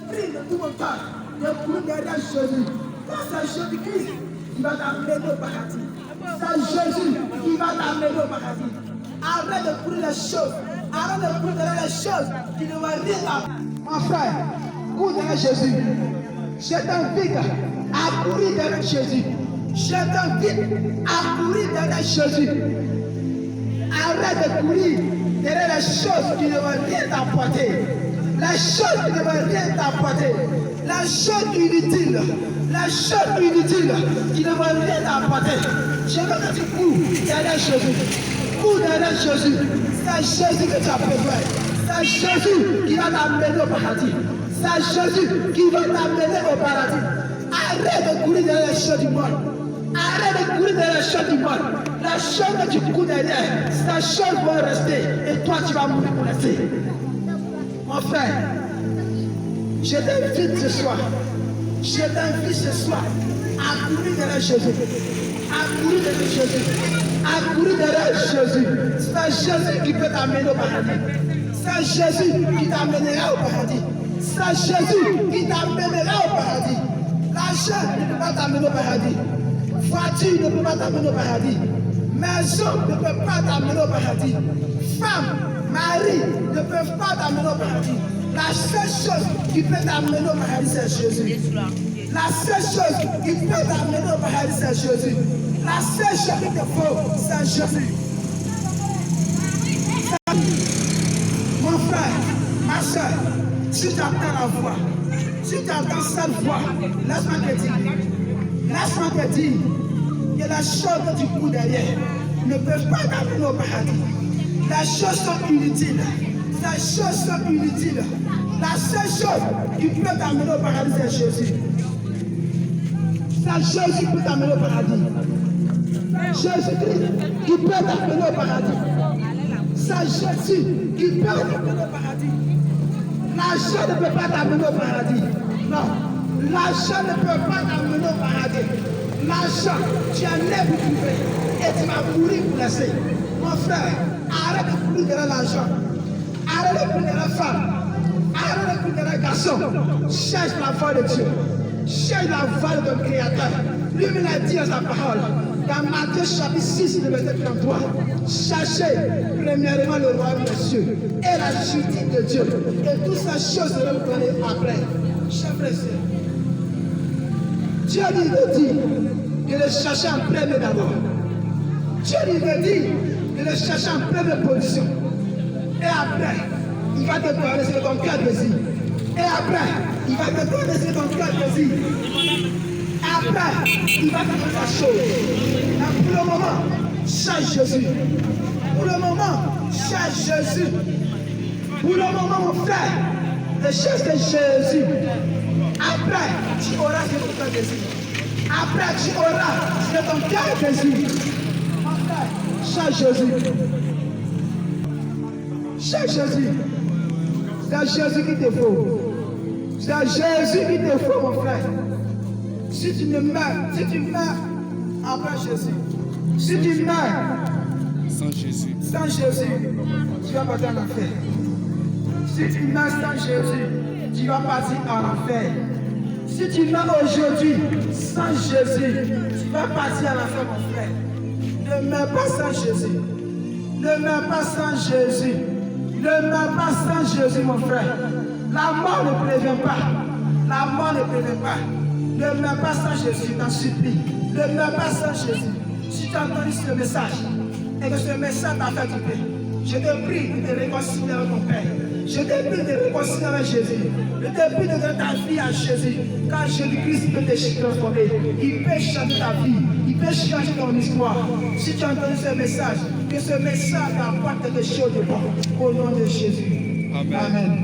prie de tout mon cœur de courir derrière Jésus. Quand c'est Jésus-Christ qui va t'amener au paradis. C'est Jésus qui va t'amener au paradis. Arrête de courir les choses. Arrête de courir derrière les choses qui ne vont rien t'apporter. Mon frère, cours derrière Jésus. Je t'invite à courir derrière Jésus. Je t'invite à courir derrière Jésus. Arrête de courir derrière les choses qui ne vont rien t'apporter. Les choses qui ne vont rien t'apporter. Les choses inutiles. Les choses inutiles qui ne vont rien t'apporter. Je veux que tu cours derrière Jésus. Cours derrière Jésus. C'est Jésus que tu as besoin. C'est Jésus qui va t'amener au paradis. C'est Jésus qui va t'amener au paradis. Arrête de courir derrière les choses du monde. Arrête de courir derrière les choses du monde. Les choses que tu cours derrière, ces choses vont rester. Et toi, tu vas mourir pour rester. Mon frère, je t'invite ce soir. Je t'invite ce soir à courir derrière Jésus. À courir derrière Jésus. À courir derrière Jésus. C'est Jésus qui peut t'amener au paradis. C'est Jésus qui t'amènera au paradis. C'est Jésus qui t'amènera au paradis. L'argent ne peut pas t'amener au paradis. Voiture ne peut pas t'amener au paradis. Maison ne peut pas t'amener au paradis. Femme, mari ne peuvent pas t'amener au paradis. La seule chose qui peut t'amener au paradis, c'est Jésus. La seule chose qui peut t'amener au paradis, c'est Jésus. La seule chose qu'il te faut, c'est Jésus. Mon frère, ma soeur, si tu entends la voix, si tu entends cette voix, laisse-moi te dire que les choses que tu cours derrière ne peuvent pas t'amener au paradis. Les choses sont inutiles. Les choses sont inutiles. La seule chose qui peut t'amener au paradis, c'est Jésus. C'est Jésus qui peut t'amener au paradis. Jésus-Christ qui peut t'amener au paradis. C'est Jésus qui peut t'amener au paradis. L'argent ne peut pas t'amener au paradis. Non. L'argent ne peut pas t'amener au paradis. L'argent, tu es né pour trouver. Et tu vas mourir pour laisser. Mon frère, arrête de courir derrière l'argent. Arrête de courir derrière la femme. Arrête de courir derrière le garçon. Cherche la voix de Dieu. Cherche la voix de ton Créateur. Lui-même a dit dans sa parole. Dans Matthieu chapitre 6, le verset 33. Cherchez premièrement le royaume des cieux et la justice de Dieu. Et toutes ces choses seront données après. Chers frères et sœurs, Dieu nous dit de le chercher en premier d'abord. Dieu nous dit de le chercher en première position. Et après, il va te donner ce que ton cœur désire. Et après, il va te donner ce que ton cœur désire. Après, il va te donner la chose. Mais pour le moment, cherche Jésus. Pour le moment, cherche Jésus. Pour le moment, mon frère, cherche Jésus. Après, tu auras ce que ton cœur désire. Après, tu auras ce que ton cœur désire. Mon frère, cherche Jésus. Cherche Jésus. C'est Jésus qui te faut. C'est Jésus qui te faut, mon frère. Si tu meurs après Jésus, si tu meurs sans Jésus, tu vas partir en enfer. Si tu meurs sans Jésus, tu vas partir en enfer. Si tu meurs aujourd'hui sans Jésus, tu vas partir en enfer, mon frère. Ne meurs pas sans Jésus. Ne meurs pas sans Jésus. Ne meurs pas sans Jésus, mon frère. La mort ne prévient pas. La mort ne prévient pas. Ne meurs pas sans Jésus, je t'en supplie. Ne meurs pas sans Jésus. Si tu as entendu ce message et que ce message t'a fait du bien, je te prie de te réconcilier avec ton Père. Je te prie de te réconcilier avec Jésus. Je te prie de donner ta vie à Jésus. Car Jésus-Christ peut te transformer. Il peut changer ta vie. Il peut changer ton histoire. Si tu as entendu ce message, que ce message t'apporte quelque chose de bon. Au nom de Jésus. Amen. Amen.